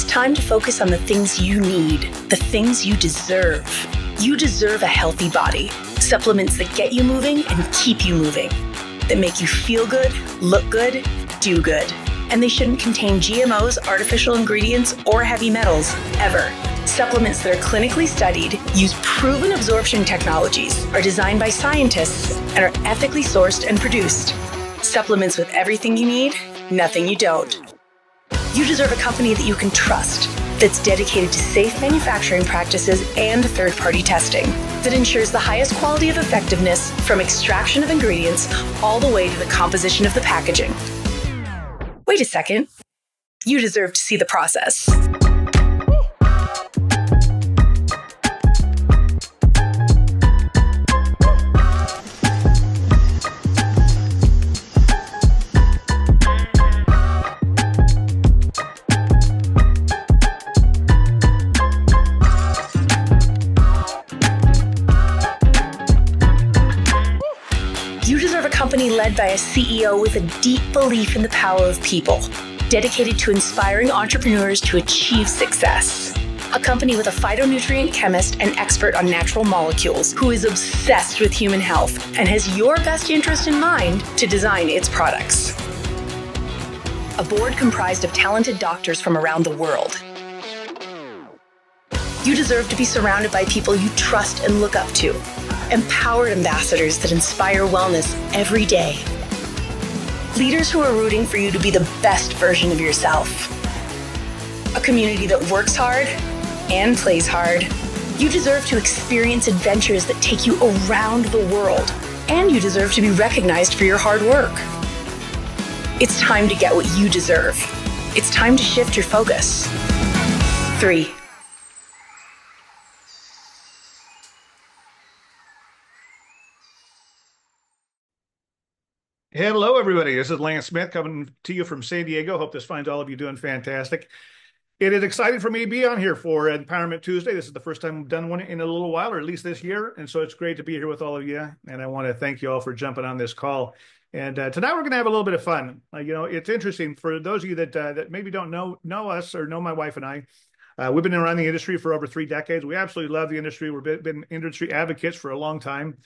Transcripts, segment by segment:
It's time to focus on the things you need, the things you deserve. You deserve a healthy body, supplements that get you moving and keep you moving, that make you feel good, look good, do good. And they shouldn't contain GMOs, artificial ingredients, or heavy metals, ever. Supplements that are clinically studied, use proven absorption technologies, are designed by scientists, and are ethically sourced and produced. Supplements with everything you need, nothing you don't. You deserve a company that you can trust, that's dedicated to safe manufacturing practices and third-party testing, that ensures the highest quality of effectiveness from extraction of ingredients all the way to the composition of the packaging. Wait a second. You deserve to see the process. You deserve a company led by a CEO with a deep belief in the power of people, dedicated to inspiring entrepreneurs to achieve success. A company with a phytonutrient chemist and expert on natural molecules who is obsessed with human health and has your best interest in mind to design its products. A board comprised of talented doctors from around the world. You deserve to be surrounded by people you trust and look up to. Empowered ambassadors that inspire wellness every day. Leaders who are rooting for you to be the best version of yourself. A community that works hard and plays hard. You deserve to experience adventures that take you around the world. And you deserve to be recognized for your hard work. It's time to get what you deserve. It's time to shift your focus. 3. Hello, everybody. This is Lance Smith coming to you from San Diego. Hope this finds all of you doing fantastic. It is exciting for me to be on here for Empowerment Tuesday. This is the first time I've done one in a little while, or at least this year. And so it's great to be here with all of you. And I want to thank you all for jumping on this call. And tonight we're going to have a little bit of fun. It's interesting for those of you that maybe don't know us or know my wife and I. We've been around the industry for over 3 decades. We absolutely love the industry. We've been industry advocates for a long time.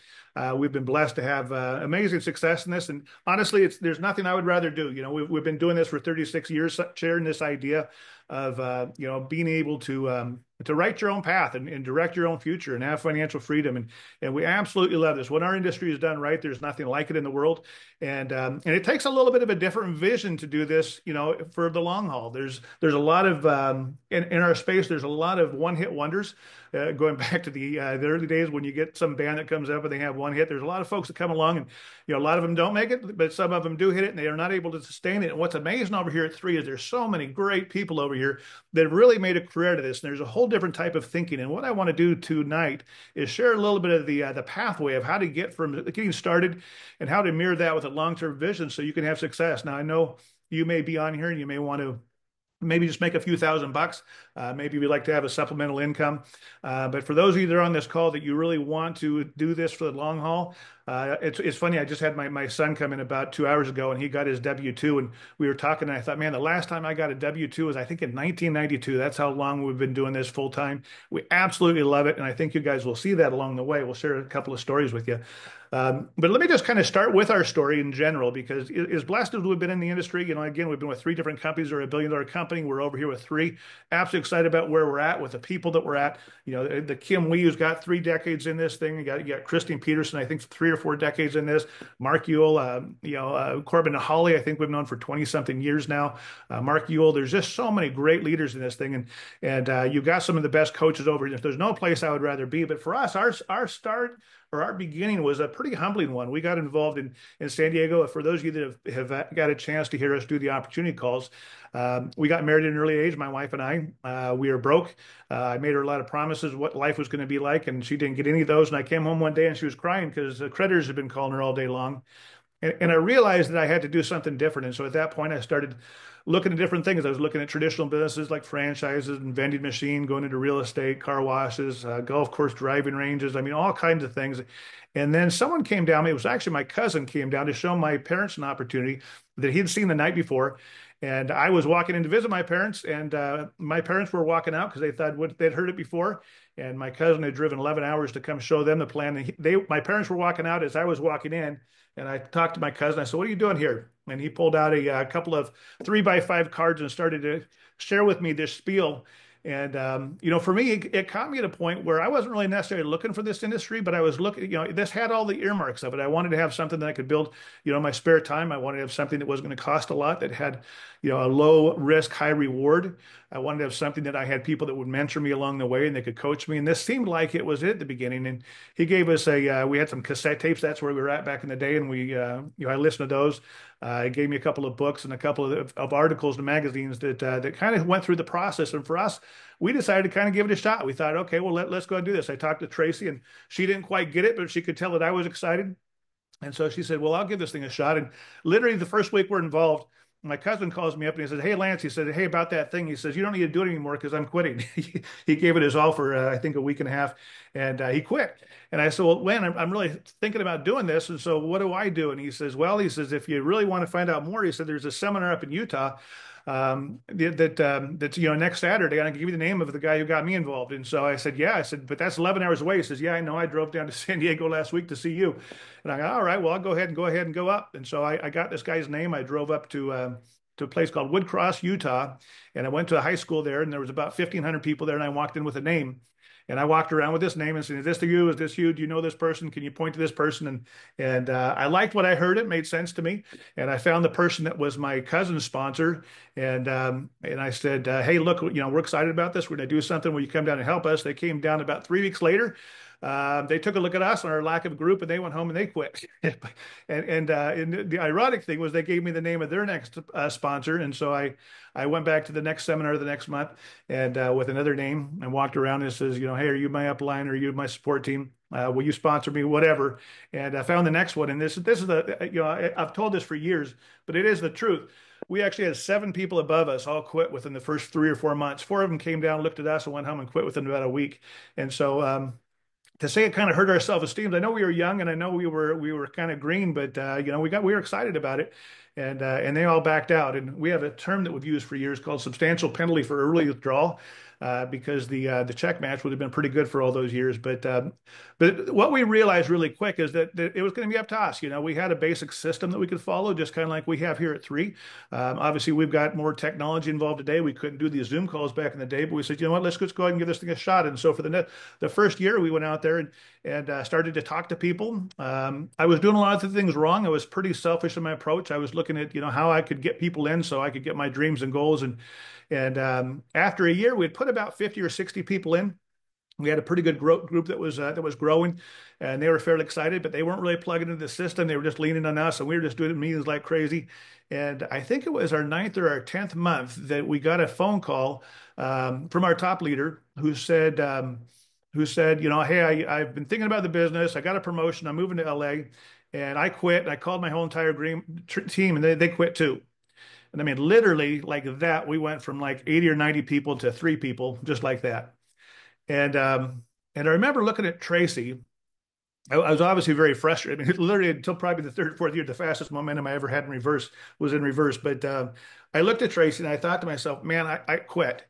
We've been blessed to have amazing success in this. And honestly, there's nothing I would rather do. We've been doing this for 36 years, sharing this idea of, being able to write your own path and direct your own future and have financial freedom. And we absolutely love this. When our industry is done right, there's nothing like it in the world. And it takes a little bit of a different vision to do this, for the long haul. There's a lot of, in our space, there's a lot of one-hit wonders. Going back to the early days when you get some band that comes up and they have one hit, there's a lot of folks that come along and, a lot of them don't make it, but some of them do hit it and they are not able to sustain it. And what's amazing over here at 3 is there's so many great people over here that have really made a career out of this. And there's a whole different type of thinking. And what I want to do tonight is share a little bit of the pathway of how to get from getting started and how to mirror that with a long-term vision so you can have success. Now, I know you may be on here and you may want to maybe just make a few $1,000. Maybe we'd like to have a supplemental income. But for those of you that are on this call that you really want to do this for the long haul, it's funny. I just had my son come in about 2 hours ago and he got his W-2 and we were talking and I thought, man, the last time I got a W-2 was I think in 1992. That's how long we've been doing this full time. We absolutely love it. And I think you guys will see that along the way. We'll share a couple of stories with you. But let me just kind of start with our story in general, because as blessed as we've been in the industry, again, we've been with 3 different companies. We're a $1 billion company. We're over here with 3. Absolutely excited about where we're at with the people that we're at. The Kim Wee, who's got 3 decades in this thing. You got Christine Peterson, I think 3 or 4 decades in this. Mark Ewell, Corbin Holly, I think we've known for 20 something years now. Mark Ewell, there's just so many great leaders in this thing. And you've got some of the best coaches over here. There's no place I would rather be. But for us, our start or our beginning was a pretty humbling one. We got involved in San Diego. For those of you that have got a chance to hear us do the opportunity calls, we got married at an early age, my wife and I. We were broke. I made her a lot of promises what life was going to be like, and she didn't get any of those. And I came home one day and she was crying because the creditors had been calling her all day long. And I realized that I had to do something different. And so at that point, I started looking at different things. I was looking at traditional businesses like franchises and vending machine, going into real estate, car washes, golf course driving ranges. I mean, all kinds of things. And then someone came down. It was actually my cousin came down to show my parents an opportunity that he'd seen the night before. And I was walking in to visit my parents, and my parents were walking out because they thought they'd heard it before. And my cousin had driven 11 hours to come show them the plan. And my parents were walking out as I was walking in. And I talked to my cousin. I said, "What are you doing here?" And he pulled out a couple of 3x5 cards and started to share with me this spiel. And for me, it caught me at a point where I wasn't really necessarily looking for this industry, but I was looking. This had all the earmarks of it. I wanted to have something that I could build, my spare time. I wanted to have something that wasn't going to cost a lot, that had, a low risk, high reward. I wanted to have something that I had people that would mentor me along the way and they could coach me. And this seemed like it was it at the beginning. And he gave us we had some cassette tapes. That's where we were at back in the day. And I listened to those. He gave me a couple of books and a couple of articles and magazines that kind of went through the process. And for us, we decided to kind of give it a shot. We thought, okay, well, let's go and do this. I talked to Tracy, and she didn't quite get it, but she could tell that I was excited. And so she said, well, I'll give this thing a shot. And literally the first week we're involved, my cousin calls me up and he says, "Hey, Lance," he said, "hey, about that thing." He says, "You don't need to do it anymore because I'm quitting." He gave it his all for, I think, a week and a half, and he quit. And I said, "Well, Len, I'm really thinking about doing this. And so what do I do?" And he says, "Well," he says, "if you really want to find out more," he said, "there's a seminar up in Utah that's next Saturday. And I can give you the name of the guy who got me involved." And so I said, "Yeah." I said, "But that's 11 hours away." He says, "Yeah, I know. I drove down to San Diego last week to see you." And I go, "All right, well, I'll go ahead and go up." And so I got this guy's name. I drove up to a place called Woodcross, Utah, and I went to a high school there, and there was about 1,500 people there, and I walked in with a name. And I walked around with this name and said, "Is this you? Is this you? Do you know this person? Can you point to this person?" And I liked what I heard. It made sense to me. And I found the person that was my cousin's sponsor. And I said, "Hey, look, we're excited about this. We're going to do something. Will you come down and help us?" They came down about 3 weeks later. They took a look at us and our lack of group, and they went home and they quit. And the ironic thing was they gave me the name of their next sponsor, and so I went back to the next seminar the next month and with another name and walked around and says, "Hey, are you my upline? Are you my support team? Will you sponsor me? Whatever." And I found the next one, and this is I've told this for years, but it is the truth. We actually had 7 people above us all quit within the first 3 or 4 months. 4 of them came down, looked at us, and went home and quit within about a week. And so to say it kind of hurt our self-esteem. I know we were young, and I know we were kind of green, but we were excited about it, and they all backed out. And we have a term that we've used for years called substantial penalty for early withdrawal, because the check match would have been pretty good for all those years. But what we realized really quick is that it was going to be up to us. We had a basic system that we could follow, just kind of like we have here at 3. Obviously, we've got more technology involved today. We couldn't do these Zoom calls back in the day, but we said, you know what, let's just go ahead and give this thing a shot. And so for the first year, we went out there and started to talk to people. I was doing a lot of things wrong. I was pretty selfish in my approach. I was looking at how I could get people in so I could get my dreams and goals. And after a year, we'd put about 50 or 60 people in. We had a pretty good group that was growing, and they were fairly excited, but they weren't really plugging into the system. They were just leaning on us, and we were just doing meetings like crazy. And I think it was our 9th or our 10th month that we got a phone call from our top leader who said, "Hey, I've been thinking about the business. I got a promotion. I'm moving to LA, and I quit. And I called my whole entire team, and they quit too." And I mean, literally like that, we went from like 80 or 90 people to 3 people, just like that. And I remember looking at Tracy. I was obviously very frustrated. I mean, literally until probably the 3rd or 4th year, the fastest momentum I ever had in reverse was in reverse. But I looked at Tracy and I thought to myself, man, I quit.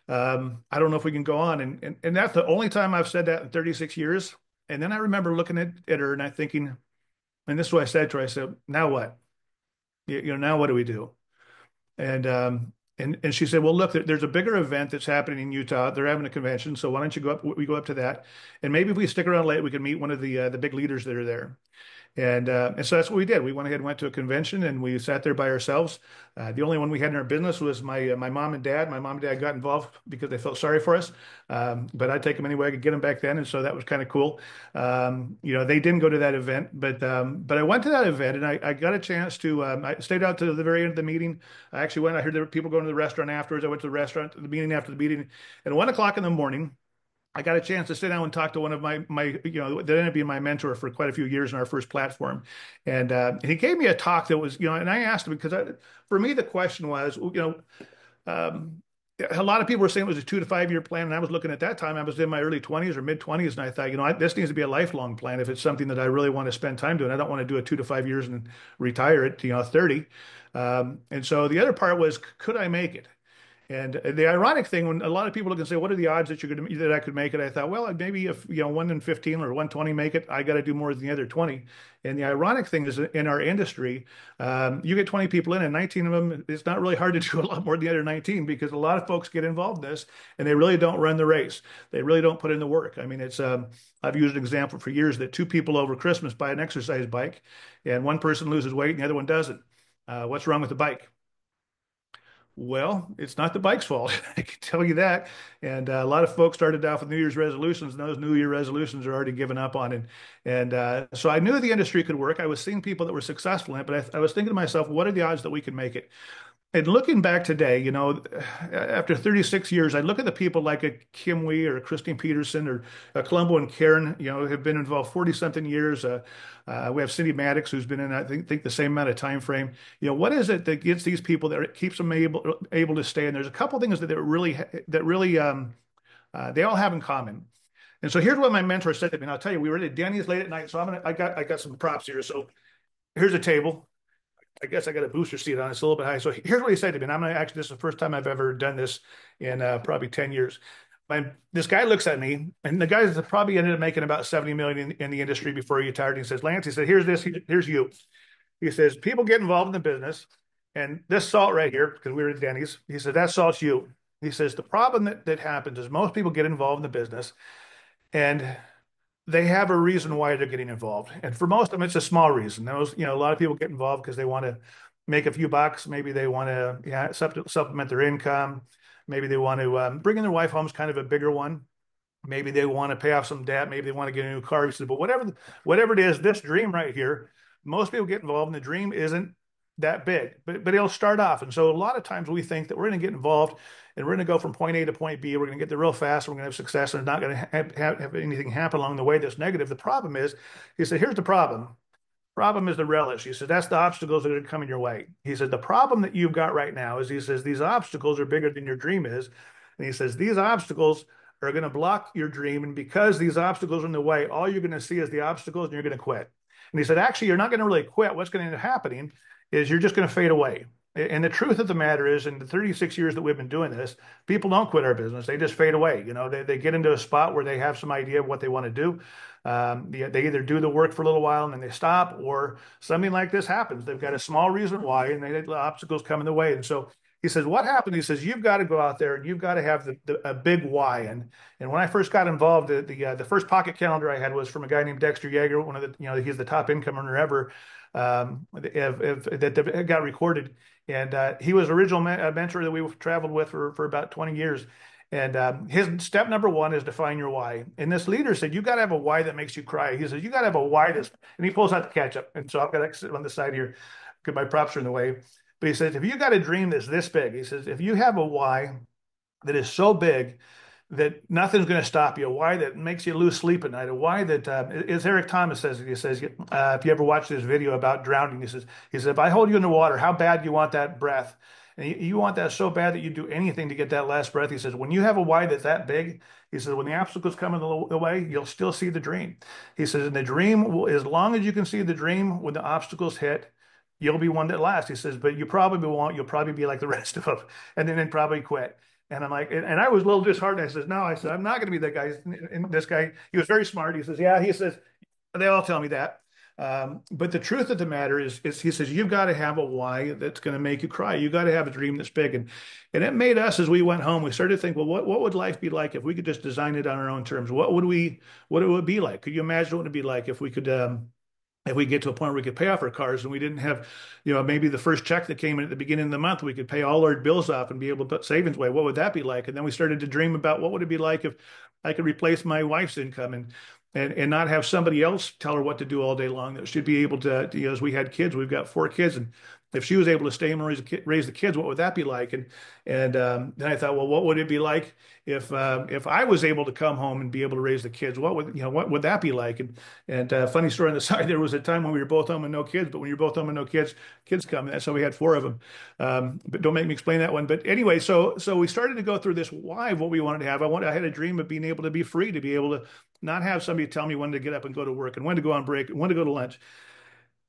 I don't know if we can go on. And that's the only time I've said that in 36 years. And then I remember looking at her and I thinking, and this is what I said to her. I said, "Now what? Now what do we do?" And she said, "Well, look, there's a bigger event that's happening in Utah. They're having a convention, so why don't you go up? We go up to that, and maybe if we stick around late, we can meet one of the big leaders that are there." And so that's what we did. We went ahead and went to a convention, and we sat there by ourselves. The only one we had in our business was my mom and dad. My mom and dad got involved because they felt sorry for us, but I'd take them any way I could get them back then, and so that was kind of cool. They didn't go to that event, but I went to that event, and I got a chance to. I stayed out to the very end of the meeting. I actually went. I heard there were people going to the restaurant afterwards. I went to the restaurant, the meeting after the meeting, and at 1 o'clock in the morning, I got a chance to sit down and talk to one of my that ended up being my mentor for quite a few years in our first platform, and he gave me a talk that was and I asked him because for me the question was um, a lot of people were saying it was a 2 to 5 year plan, and I was looking at that time. I was in my early 20s or mid 20s, and I thought, this needs to be a lifelong plan. If it's something that I really want to spend time doing, I don't want to do it 2 to 5 years and retire at 30. And so the other part was, could I make it? And the ironic thing, when a lot of people look and say, "What are the odds that that I could make it?" I thought, well, maybe if 1 in 15 or 120 make it, I got to do more than the other 20. And the ironic thing is, in our industry, you get 20 people in, and 19 of them, it's not really hard to do a lot more than the other 19 because a lot of folks get involved in this and they really don't run the race. They really don't put in the work. I mean, it's I've used an example for years that two people over Christmas buy an exercise bike, and one person loses weight and the other one doesn't. What's wrong with the bike? Well, it's not the bike's fault. I can tell you that. And a lot of folks started off with New Year's resolutions, and those New Year resolutions are already given up on. And so I knew the industry could work. I was seeing people that were successful in it, but I was thinking to myself, what are the odds that we can make it? And looking back today, after 36 years, I look at the people like a Kim Wee or a Christine Peterson or a Columbo and Karen, have been involved 40 something years. We have Cindy Maddox, who's been in, I think the same amount of time frame. What is it that gets these people that keeps them able to stay? And there's a couple things that they all have in common. And so here's what my mentor said to me. And I'll tell you, we were at Denny's late at night, so I got some props here. So here's a table. I guess I got a booster seat on. It's a little bit high. So here's what he said to me. And I'm going to actually, this is the first time I've ever done this in probably 10 years. This guy looks at me, and the guy probably ended up making about 70 million in the industry before he retired. And he says, Lance, he said, here's you. He says, people get involved in the business, and this salt right here, because we were at Denny's, he said, that salt's you. He says, the problem that happens is most people get involved in the business, and they have a reason why they're getting involved. And for most of them, it's a small reason. A lot of people get involved because they want to make a few bucks. Maybe they want to supplement their income. Maybe they want to bring in their wife home is kind of a bigger one. Maybe they want to pay off some debt. Maybe they want to get a new car. But whatever it is, this dream right here, most people get involved, and the dream isn't that big, but it'll start off. And so a lot of times we think that we're going to get involved and we're going to go from point A to point B. We're going to get there real fast. And we're going to have success, and not going to have anything happen along the way that's negative. The problem is, he said, here's the problem. Problem is the relish. He said, that's the obstacles that are coming your way. He said, the problem that you've got right now is, he says, these obstacles are bigger than your dream is. And he says, these obstacles are going to block your dream. And because these obstacles are in the way, all you're going to see is the obstacles, and you're going to quit. And he said, actually, you're not going to really quit. What's going to end up happening is you're just going to fade away. And the truth of the matter is, in the 36 years that we've been doing this, people don't quit our business. They just fade away. They get into a spot where they have some idea of what they want to do. They either do the work for a little while and then they stop, or something like this happens. They've got a small reason why, and the obstacles come in the way. And so he says, what happened? He says, you've got to go out there and you've got to have a big why. And when I first got involved, the first pocket calendar I had was from a guy named Dexter Yeager, one of he's the top income earner ever, that got recorded. And he was original mentor that we traveled with for about 20 years. And his step number one is define your why. And this leader said, you got to have a why that makes you cry. He says, you got to have a why and he pulls out the ketchup. And so I've got to sit on the side here because my props are in the way. But he says, if you got a dream that's this big, he says, if you have a why that is so big that nothing's going to stop you, a why that makes you lose sleep at night, a why that, as Eric Thomas says, he says, if you ever watch this video about drowning, he says, if I hold you in the water, how bad do you want that breath? And you want that so bad that you do anything to get that last breath. He says, when you have a why that's that big, he says, when the obstacles come in the way, you'll still see the dream. He says, and the dream, as long as you can see the dream, when the obstacles hit, you'll be one that lasts. He says, but you'll probably be like the rest of them, and then probably quit. And I'm like, and I was a little disheartened. I said, no, I'm not going to be that guy. And this guy, he was very smart. He says, yeah, he says, they all tell me that. But the truth of the matter is he says, you've got to have a why that's going to make you cry. You got to have a dream that's big. And it made us, as we went home, we started to think, well, what would life be like if we could just design it on our own terms? What it would be like? Could you imagine what it would be like if we could, if we get to a point where we could pay off our cars and we didn't have, maybe the first check that came in at the beginning of the month, we could pay all our bills off and be able to put savings away. What would that be like? And then we started to dream about what would it be like if I could replace my wife's income and not have somebody else tell her what to do all day long. That should be able to, as we had kids, we've got 4 kids, and if she was able to stay and raise the kids, what would that be like? And then I thought, well, what would it be like if I was able to come home and be able to raise the kids? What would that be like? And funny story on the side, there was a time when we were both home and no kids, but when you're both home and no kids, kids come. And so we had four of them. But don't make me explain that one. But anyway, so we started to go through this why of what we wanted to have. I had a dream of being able to be free, to be able to not have somebody tell me when to get up and go to work and when to go on break and when to go to lunch.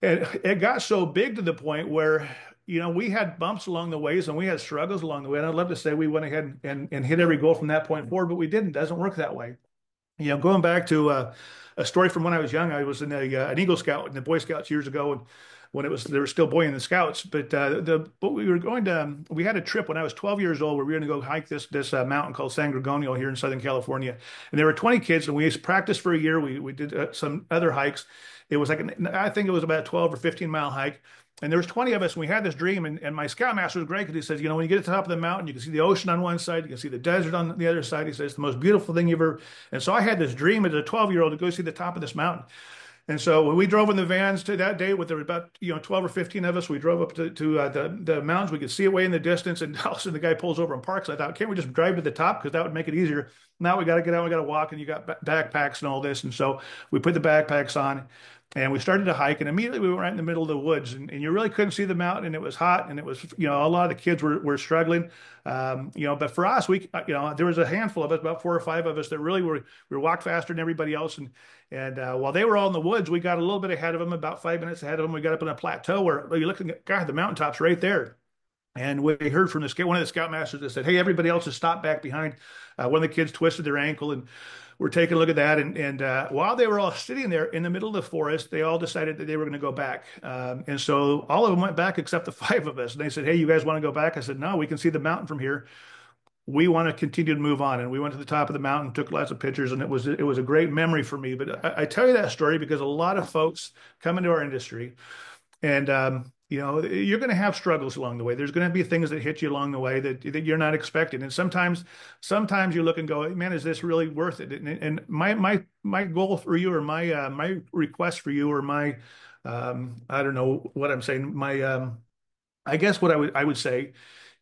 And it got so big to the point where, we had bumps along the ways and we had struggles along the way. And I'd love to say we went ahead and hit every goal from that point forward, but we didn't. It doesn't work that way. Going back to a story from when I was young, I was in an Eagle Scout in the Boy Scouts years ago, and when they were still Boy in the Scouts. But we had a trip when I was 12 years old where we were going to go hike this mountain called San Gorgonio here in Southern California, and there were 20 kids, and we practiced for a year. We did some other hikes. It was I think it was about a 12 or 15 mile hike. And there was 20 of us, and we had this dream. And my scoutmaster was great because he says, when you get to the top of the mountain, you can see the ocean on one side, you can see the desert on the other side. He says, it's the most beautiful thing you've ever. And so I had this dream as a 12-year-old to go see the top of this mountain. And so when we drove in the vans to that day, with there were about 12 or 15 of us, we drove up to the mountains. We could see it way in the distance, and all of a sudden the guy pulls over and parks. I thought, can't we just drive to the top, because that would make it easier? Now we got to get out, we got to walk, and you got backpacks and all this. And so we put the backpacks on, and we started to hike, and immediately we were right in the middle of the woods, and you really couldn't see the mountain, and it was hot, and it was, a lot of the kids were struggling. But for us, there was a handful of us, about 4 or 5 of us, that really we walked faster than everybody else. And while they were all in the woods, we got a little bit ahead of them, about 5 minutes ahead of them. We got up on a plateau where you're looking at, God, the mountaintop's right there. And we heard from one of the scoutmasters that said, hey, everybody else has stopped back behind. One of the kids twisted their ankle, and we're taking a look at that. And while they were all sitting there in the middle of the forest, they all decided that they were going to go back. And so all of them went back except the 5 of us. And they said, hey, you guys want to go back? I said, no, we can see the mountain from here. We want to continue to move on. And we went to the top of the mountain, took lots of pictures, and it was a great memory for me. But I tell you that story because a lot of folks come into our industry, and you're going to have struggles along the way. There's going to be things that hit you along the way that you're not expecting. And sometimes you look and go, man, is this really worth it? And my goal for you, or my request for you, or my I don't know what I'm saying. I guess what I would say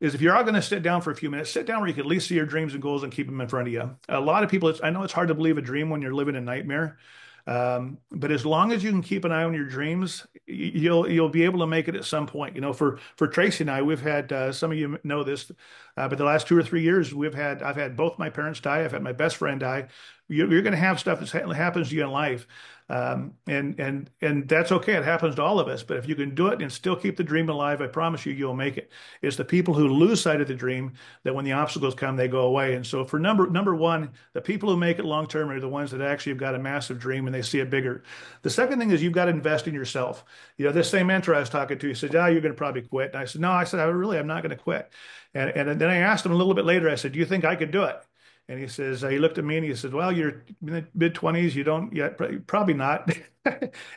is, if you're all going to sit down for a few minutes, sit down where you can at least see your dreams and goals and keep them in front of you. A lot of people, I know it's hard to believe a dream when you're living a nightmare. But as long as you can keep an eye on your dreams, you'll be able to make it at some point. For Tracy and I, we've had some of you know this, but the last 2 or 3 years I've had both my parents die. I've had my best friend die. You're going to have stuff that happens to you in life, and that's okay. It happens to all of us. But if you can do it and still keep the dream alive, I promise you'll make it. It's the people who lose sight of the dream that, when the obstacles come, they go away. And so for number one, the people who make it long term are the ones that actually have got a massive dream and they see it bigger. The second thing is, you've got to invest in yourself. This same mentor I was talking to, he said, you're going to probably quit. And I said, no, I'm not going to quit. And then I asked him a little bit later, I said, do you think I could do it? And he says, he looked at me and he said, well, you're in the mid-20s. You don't yet, probably not.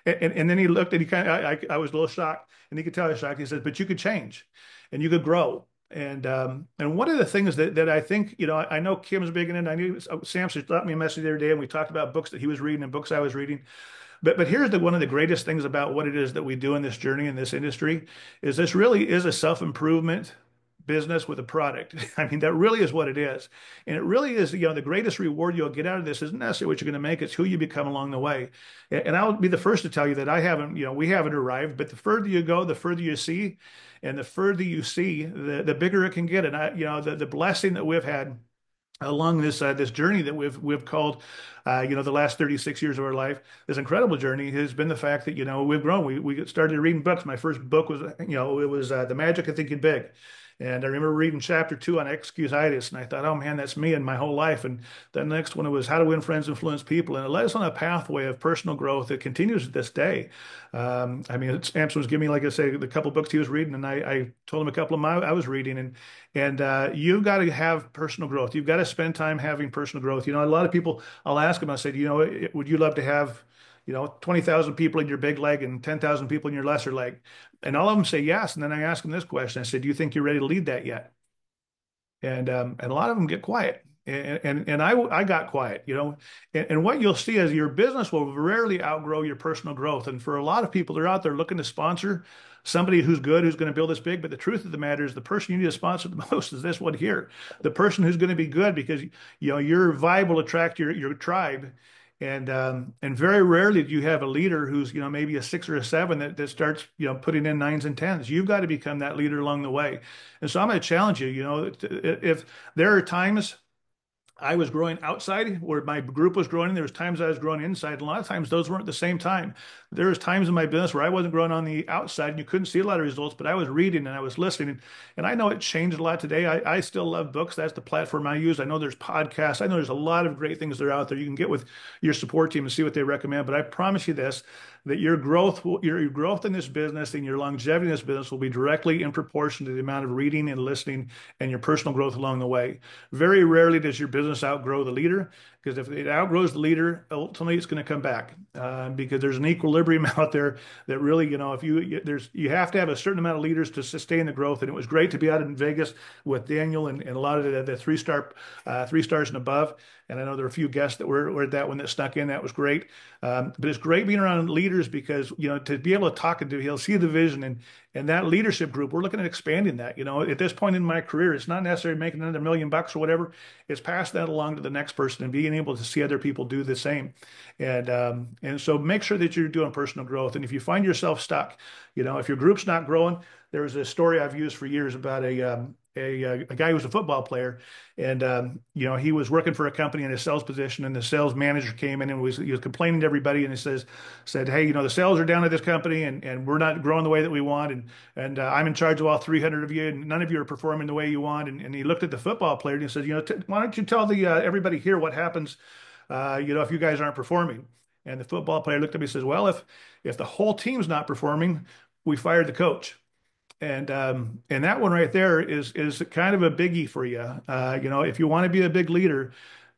and then he looked and I was a little shocked, and he could tell I was shocked. He said, but you could change and you could grow. And one of the things that I think, I know Kim's big in it. I knew Sam sent me a message the other day, and we talked about books that he was reading and books I was reading. But here's one of the greatest things about what it is that we do in this journey, in this industry, is this really is a self-improvement business with a product. I mean, that really is what it is. And it really is, the greatest reward you'll get out of this isn't necessarily what you're going to make, it's who you become along the way. And I'll be the first to tell you that we haven't arrived, but the further you go, the further you see, and the further you see, the bigger it can get. And the blessing that we've had along this journey that we've called, the last 36 years of our life, this incredible journey has been the fact that, we've grown. We started reading books. My first book was, it was The Magic of Thinking Big. And I remember reading chapter 2 on excusitis, and I thought, oh man, that's me and my whole life. And the next one was How to Win Friends, Influence People. And it led us on a pathway of personal growth that continues to this day. Samson was giving me, like I say, the couple books he was reading, and I told him a couple of my I was reading. And you've got to have personal growth. You've got to spend time having personal growth. A lot of people, I'll ask them, I said, would you love to have 20,000 people in your big leg and 10,000 people in your lesser leg? And all of them say yes. And then I ask them this question. I said, do you think you're ready to lead that yet? And a lot of them get quiet. and I got quiet, and what you'll see is your business will rarely outgrow your personal growth. And for a lot of people, they're out there looking to sponsor somebody who's good, who's going to build this big. But the truth of the matter is, the person you need to sponsor the most is this one here, the person who's going to be good, because your vibe will attract your tribe. And very rarely do you have a leader who's maybe a 6 or a 7 that starts putting in 9s and 10s. You've got to become that leader along the way. And so I'm going to challenge you. If there are times I was growing outside where my group was growing, there was times I was growing inside. And a lot of times those weren't at the same time. There was times in my business where I wasn't growing on the outside and you couldn't see a lot of results, but I was reading and I was listening. And I know it changed a lot today. I still love books. That's the platform I use. I know there's podcasts. I know there's a lot of great things that are out there. You can get with your support team and see what they recommend. But I promise you this, that your growth in this business and your longevity in this business will be directly in proportion to the amount of reading and listening and your personal growth along the way. Very rarely does your business outgrow the leader, because if it outgrows the leader, ultimately it's going to come back, because there's an equilibrium out there that really, if you have to have a certain amount of leaders to sustain the growth. And it was great to be out in Vegas with Daniel and a lot of the three stars and above. And I know there were a few guests that were at that one that snuck in. That was great. But it's great being around leaders, because, to be able to talk and he'll see the vision, and that leadership group, we're looking at expanding that. At this point in my career, it's not necessarily making another $1,000,000 or whatever. It's pass that along to the next person and being able to see other people do the same. And so make sure that you're doing personal growth. And if you find yourself stuck, if your group's not growing, there was a story I've used for years about a guy who was a football player, and he was working for a company in a sales position, and the sales manager came in and he was complaining to everybody, and he said, hey, the sales are down at this company, and we're not growing the way that we want, and I'm in charge of all 300 of you, and none of you are performing the way you want. And he looked at the football player and he said, why don't you tell the everybody here what happens, if you guys aren't performing? And the football player looked at me and says, well, if the whole team's not performing, we fired the coach. And that one right there is kind of a biggie for you. If you want to be a big leader,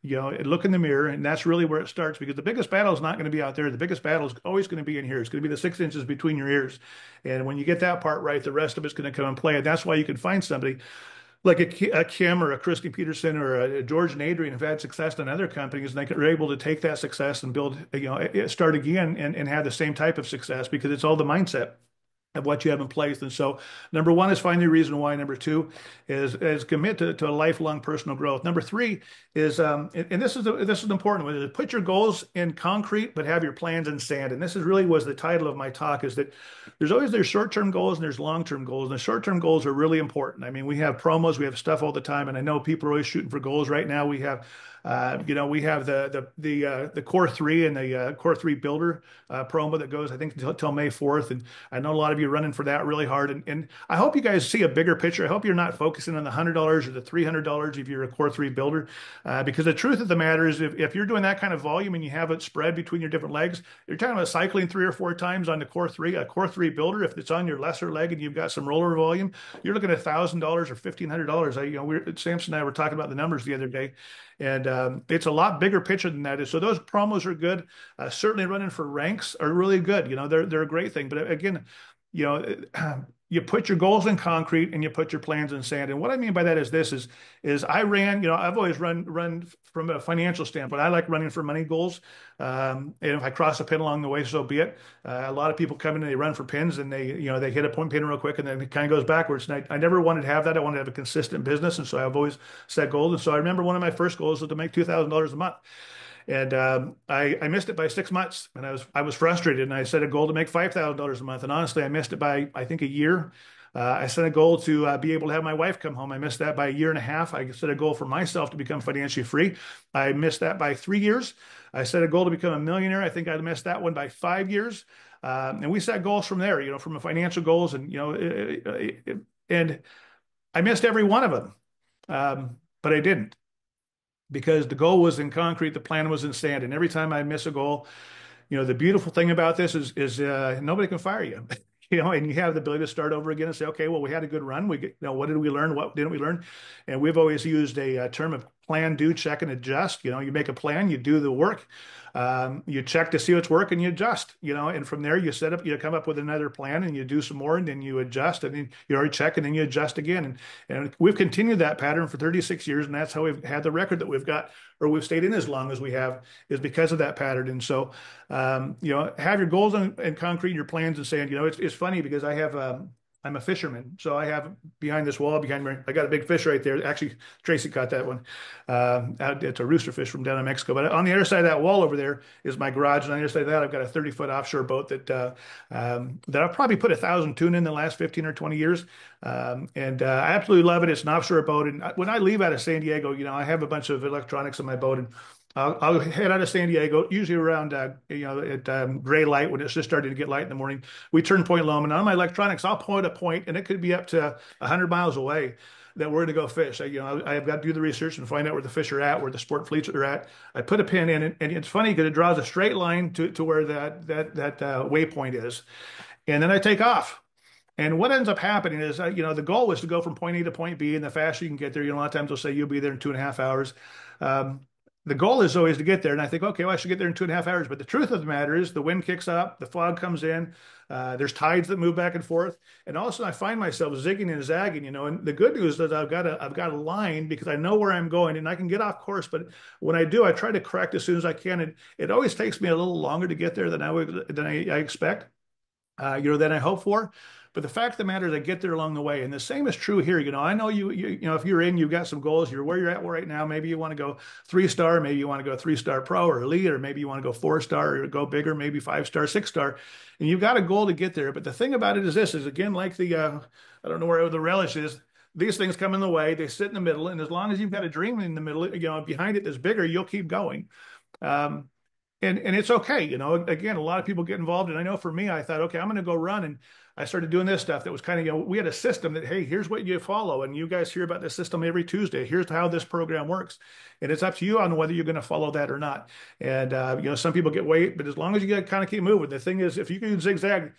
look in the mirror, and that's really where it starts, because the biggest battle is not going to be out there. The biggest battle is always going to be in here. It's going to be the 6 inches between your ears. And when you get that part right, the rest of it's going to come and play. And that's why you can find somebody like a Kim or a Christy Peterson or a George and Adrian have had success in other companies, and they're able to take that success and build, start again and have the same type of success, because it's all the mindset of what you have in place. And so number 1 is find the reason why. Number 2 is commit to a lifelong personal growth. Number 3 is, and this is an important one, is put your goals in concrete, but have your plans in sand. And this is really was the title of my talk, is that there's short-term goals and there's long-term goals. And the short-term goals are really important. I mean, we have promos, we have stuff all the time. And I know people are always shooting for goals right now. We have the Core 3 and the Core 3 Builder promo that goes, I think, until May 4th. And I know a lot of you are running for that really hard. And I hope you guys see a bigger picture. I hope you're not focusing on the $100 or the $300 if you're a Core 3 Builder. Because the truth of the matter is, if you're doing that kind of volume and you have it spread between your different legs, you're talking about cycling 3 or 4 times on the Core 3. A Core 3 Builder, if it's on your lesser leg and you've got some roller volume, you're looking at $1,000 or $1,500. Samson and I were talking about the numbers the other day. And it's a lot bigger picture than that. So those promos are good. Certainly running for ranks are really good. They're a great thing. But again, you put your goals in concrete and you put your plans in sand. And what I mean by that is I ran, I've always run from a financial standpoint. I like running for money goals. And if I cross a pin along the way, so be it. A lot of people come in and they run for pins, and they hit a point pin real quick, and then it kind of goes backwards. And I never wanted to have that. I wanted to have a consistent business. And so I've always set goals. And so I remember one of my first goals was to make $2,000 a month. And I missed it by 6 months, and I was frustrated. And I set a goal to make $5,000 a month, and honestly, I missed it by, I think, a year. I set a goal to be able to have my wife come home. I missed that by a year and a half. I set a goal for myself to become financially free. I missed that by 3 years. I set a goal to become a millionaire. I think I missed that one by 5 years. And we set goals from there, from a financial goals, and and I missed every one of them, but I didn't. Because the goal was in concrete, the plan was in sand. And every time I miss a goal, the beautiful thing about this is nobody can fire you. And you have the ability to start over again and say, okay, well, we had a good run. What did we learn? What didn't we learn? And we've always used a term of plan, do, check, and adjust. You make a plan, you do the work, you check to see what's working, you adjust, and from there you come up with another plan and you do some more and then you adjust and then you already check and then you adjust again. And we've continued that pattern for 36 years. And that's how we've had the record that we've got, or we've stayed in as long as we have, is because of that pattern. And so, have your goals and concrete your plans and saying, it's funny because I'm a fisherman. So I have behind this wall, I got a big fish right there. Actually, Tracy caught that one. It's a rooster fish from down in Mexico. But on the other side of that wall over there is my garage. And on the other side of that, I've got a 30-foot offshore boat that I've probably put 1,000 tuna in the last 15 or 20 years. And I absolutely love it. It's an offshore boat. And when I leave out of San Diego, I have a bunch of electronics on my boat. And I'll head out of San Diego, usually around, at gray light when it's just starting to get light in the morning. We turn Point Loma, and on my electronics, I'll point a point, and it could be up to 100 miles away that we're going to go fish. I've got to do the research and find out where the fish are at, where the sport fleets are at. I put a pin in it, and it's funny because it draws a straight line to where that waypoint is. And then I take off. And what ends up happening is, the goal was to go from point A to point B, and the faster you can get there, a lot of times they'll say you'll be there in 2.5 hours. The goal is always to get there. And I think, okay, well, I should get there in 2.5 hours. But the truth of the matter is the wind kicks up, the fog comes in, there's tides that move back and forth. And also I find myself zigging and zagging, and the good news is I've got a line because I know where I'm going and I can get off course. But when I do, I try to correct as soon as I can. And it always takes me a little longer to get there than I expect, than I hope for. But the fact of the matter is I get there along the way. And the same is true here. I know if you've got some goals, you're where you're at right now. Maybe you want to go 3-star, maybe you want to go 3-star pro or elite, or maybe you want to go 4-star or go bigger, maybe 5-star, 6-star. And you've got a goal to get there. But the thing about it is this is, again, like I don't know where the relish is. These things come in the way, they sit in the middle. And as long as you've got a dream in the middle, behind it that's bigger, you'll keep going. And it's okay. Again, a lot of people get involved. And I know for me, I thought, okay, I'm going to go run. And I started doing this stuff that was kind of, we had a system that, hey, here's what you follow. And you guys hear about this system every Tuesday. Here's how this program works. And it's up to you on whether you're going to follow that or not. And, some people get weight, but as long as you kind of keep moving, the thing is, if you can zigzag,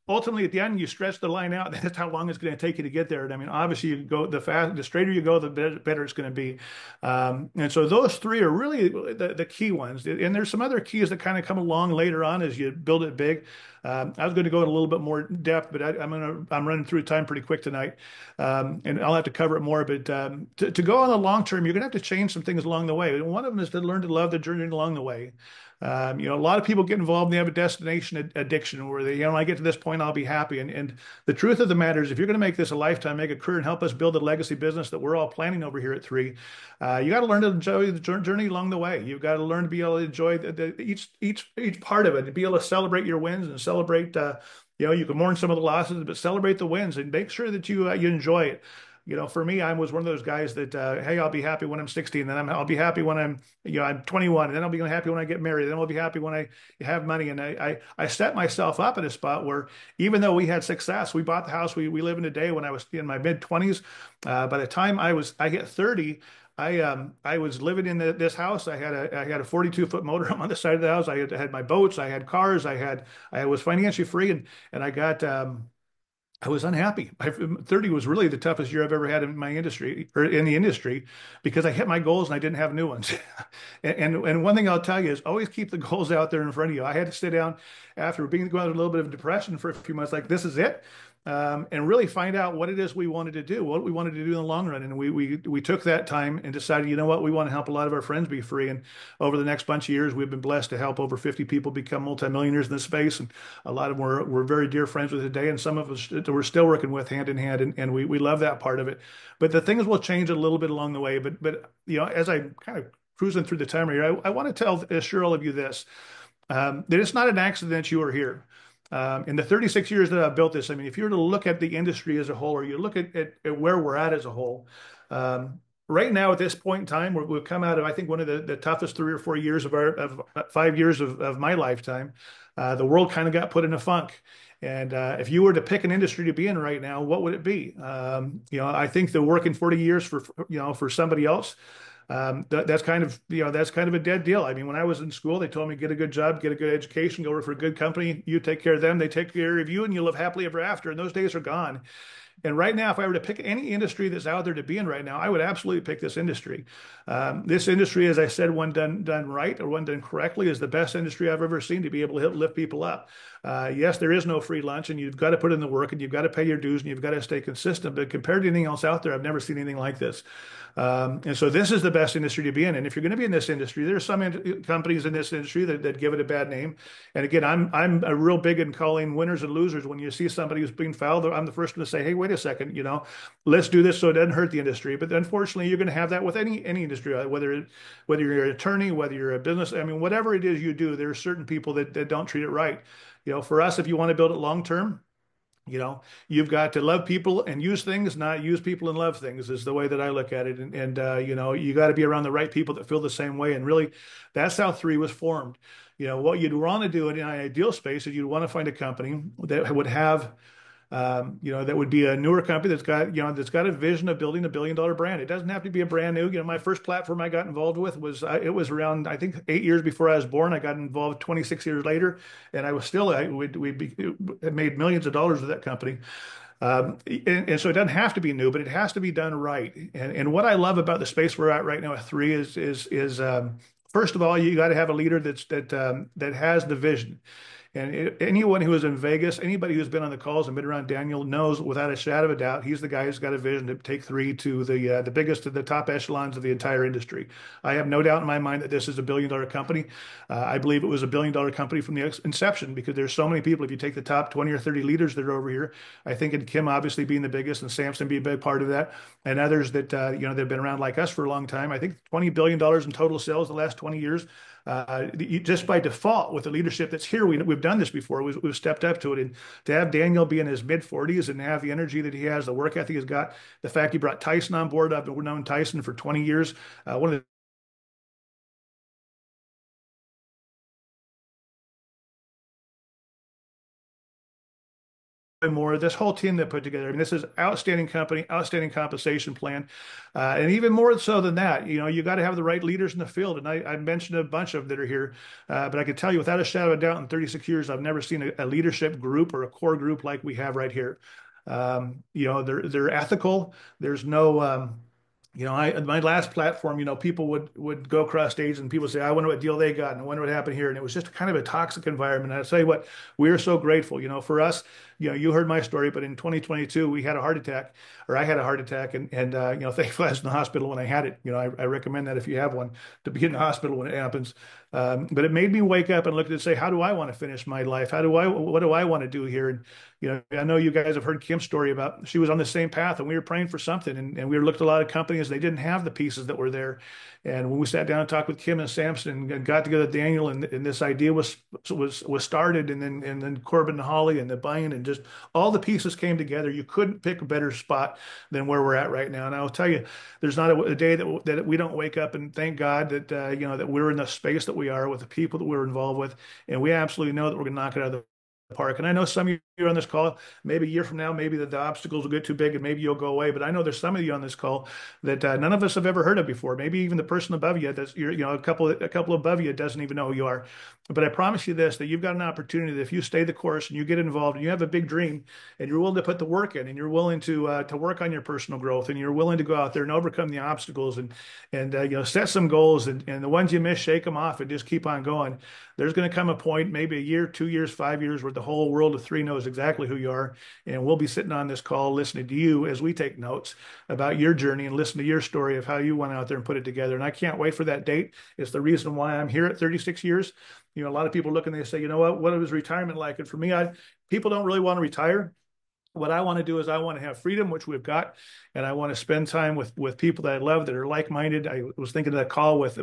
ultimately at the end, you stretch the line out. That's how long it's going to take you to get there. And I mean, obviously you go the straighter you go, the better it's going to be. And so those three are really the key ones. And there's some other keys that kind of come along later on as you build it big. I was going to go in a little bit more depth, but I'm running through time pretty quick tonight. And I'll have to cover it more, but to go on the long term, you're going to have to change some things along the way. And one of them is to learn to love the journey along the way. A lot of people get involved and they have a destination addiction where they, I get to this point, I'll be happy. And the truth of the matter is, if you're going to make this a lifetime, make a career, and help us build a legacy business that we're all planning over here at 3, you got to learn to enjoy the journey along the way. You've got to learn to be able to enjoy each part of it, and be able to celebrate your wins and celebrate. You can mourn some of the losses, but celebrate the wins and make sure that you enjoy it. For me, I was one of those guys that, hey, I'll be happy when I'm 60, and then I'll be happy when I'm 21, and then I'll be happy when I get married, and then I'll be happy when I have money. And I set myself up in a spot where, even though we had success, we bought the house we live in today when I was in my mid 20s. By the time I hit 30, I was living in this house. I had a 42-foot motorhome on the side of the house. I had my boats. I had cars. I was financially free, and I was unhappy. 30 was really the toughest year I've ever had in my industry, or in the industry, because I hit my goals and I didn't have new ones. and one thing I'll tell you is always keep the goals out there in front of you. I had to sit down after going through a little bit of depression for a few months, like, this is it. And really find out what it is we wanted to do, what we wanted to do in the long run. And we took that time and decided, you know what, we want to help a lot of our friends be free. And over the next bunch of years, we've been blessed to help over 50 people become multimillionaires in this space. And a lot of them we're very dear friends with today. And some of us we're still working with hand in hand. And we love that part of it. But the things will change a little bit along the way. But as I kind of cruising through the timer here, I want to assure all of you this, that it's not an accident you are here. In the 36 years that I've built this, I mean, if you were to look at the industry as a whole, or you look at where we're at as a whole, right now at this point in time, we've come out of, I think, one of the toughest 3 or 4 years of 5 years of my lifetime. The world kind of got put in a funk. And if you were to pick an industry to be in right now, what would it be? I think the working 40 years for somebody else, that's kind of a dead deal. I mean, when I was in school, they told me, get a good job, get a good education, go work for a good company. You take care of them, they take care of you, and you live happily ever after. And those days are gone. And right now, if I were to pick any industry that's out there to be in right now, I would absolutely pick this industry. This industry, as I said, one done right or one done correctly, is the best industry I've ever seen to be able to lift people up. Yes, there is no free lunch, and you've got to put in the work, and you've got to pay your dues, and you've got to stay consistent. But compared to anything else out there, I've never seen anything like this. And so this is the best industry to be in. And if you're going to be in this industry, there's some companies in this industry that give it a bad name. And again, I'm a real big in calling winners and losers. When you see somebody who's being fouled, I'm the first one to say, hey, wait a second, let's do this so it doesn't hurt the industry. But unfortunately, you're going to have that with any industry, whether you're an attorney, whether you're a business. I mean, whatever it is you do, there are certain people that don't treat it right. For us, if you want to build it long term, you've got to love people and use things, not use people and love things, is the way that I look at it. And you got to be around the right people that feel the same way. And really, that's how Three was formed. What you'd want to do in an ideal space is you'd want to find a company that would have that would be a newer company that's got a vision of building a billion-dollar brand. It doesn't have to be a brand new. My first platform I got involved with was it was around, I think, 8 years before I was born. I got involved 26 years later, and I was still we made millions of dollars with that company. And so it doesn't have to be new, but it has to be done right. And what I love about the space we're at right now at Three is first of all, you got to have a leader that has the vision. And anyone who is in Vegas, anybody who's been on the calls and been around Daniel knows without a shadow of a doubt, he's the guy who's got a vision to take Three to the biggest, to the top echelons of the entire industry. I have no doubt in my mind that this is a billion-dollar company. I believe it was a billion-dollar company from the inception because there's so many people. If you take the top 20 or 30 leaders that are over here, I think, and Kim obviously being the biggest, and Samson being a big part of that, and others that they've been around like us for a long time. I think $20 billion in total sales the last 20 years. Just by default, with the leadership that's here, we've done this before. We've stepped up to it, and to have Daniel be in his mid-40s and have the energy that he has, the work ethic he's got, the fact he brought Tyson on board. I've known Tyson for 20 years. One of the more, this whole team that put together. I mean, this is outstanding company, outstanding compensation plan, and even more so than that, you got to have the right leaders in the field. And I mentioned a bunch of them that are here, but I can tell you without a shadow of a doubt, in 36 years, I've never seen a leadership group or a core group like we have right here. They're ethical. There's no my last platform, people would go across stage and people say, I wonder what deal they got and I wonder what happened here. And it was just kind of a toxic environment. And I tell you what, we're so grateful, for us, you heard my story, but in 2022, we had a heart attack, or I had a heart attack, and thankfully I was in the hospital when I had it. I recommend that if you have one, to be in the hospital when it happens. But it made me wake up and look at it and say, how do I want to finish my life? What do I want to do here? And, I know you guys have heard Kim's story about, she was on the same path and we were praying for something, and we looked at a lot of companies, they didn't have the pieces that were there. And when we sat down and talked with Kim and Samson and got together with Daniel, and this idea was started, and then Corbin and Holly and the buying, and just all the pieces came together. You couldn't pick a better spot than where we're at right now. And I'll tell you, there's not a day that we don't wake up and thank God that that we're in the space that we are with the people that we're involved with, and we absolutely know that we're going to knock it out of the park. And I know some of you on this call, maybe a year from now, maybe the obstacles will get too big and maybe you'll go away. But I know there's some of you on this call that none of us have ever heard of before. Maybe even the person above you, that's a couple above you doesn't even know who you are. But I promise you this, that you've got an opportunity that if you stay the course and you get involved and you have a big dream and you're willing to put the work in, and you're willing to work on your personal growth, and you're willing to go out there and overcome the obstacles, and set some goals, and the ones you miss, shake them off and just keep on going. There's going to come a point, maybe a year, 2 years, 5 years, where the whole world of Three knows exactly who you are. And we'll be sitting on this call listening to you as we take notes about your journey and listen to your story of how you went out there and put it together. And I can't wait for that date. It's the reason why I'm here at 36 years. A lot of people look and they say, what was retirement like? And for me, people don't really want to retire. What I want to do is I want to have freedom, which we've got, and I want to spend time with people that I love, that are like-minded. I was thinking of that call with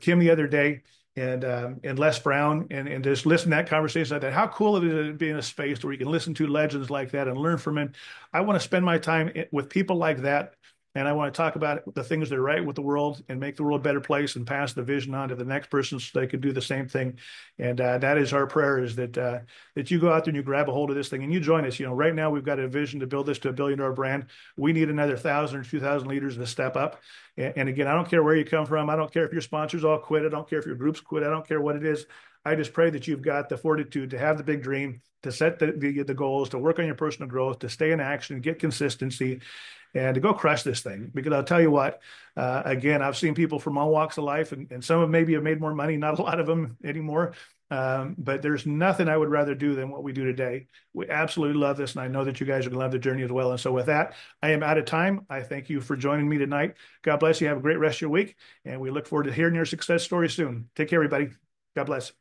Kim the other day, and Les Brown, and just listen to that conversation like that. How cool it is to be in a space where you can listen to legends like that and learn from them. I want to spend my time with people like that, And I want to talk about the things that are right with the world and make the world a better place and pass the vision on to the next person so they could do the same thing. And that is our prayer, is that you go out there and you grab a hold of this thing and you join us. Right now we've got a vision to build this to $1 billion brand. We need another 1,000 or 2,000 leaders to step up. And again, I don't care where you come from. I don't care if your sponsors all quit. I don't care if your groups quit. I don't care what it is. I just pray that you've got the fortitude to have the big dream, to set the goals, to work on your personal growth, to stay in action, get consistency, and to go crush this thing. Because I'll tell you what, again, I've seen people from all walks of life, and some of maybe have made more money, not a lot of them anymore. But there's nothing I would rather do than what we do today. We absolutely love this, and I know that you guys are going to love the journey as well. And so with that, I am out of time. I thank you for joining me tonight. God bless you. Have a great rest of your week, and we look forward to hearing your success story soon. Take care, everybody. God bless.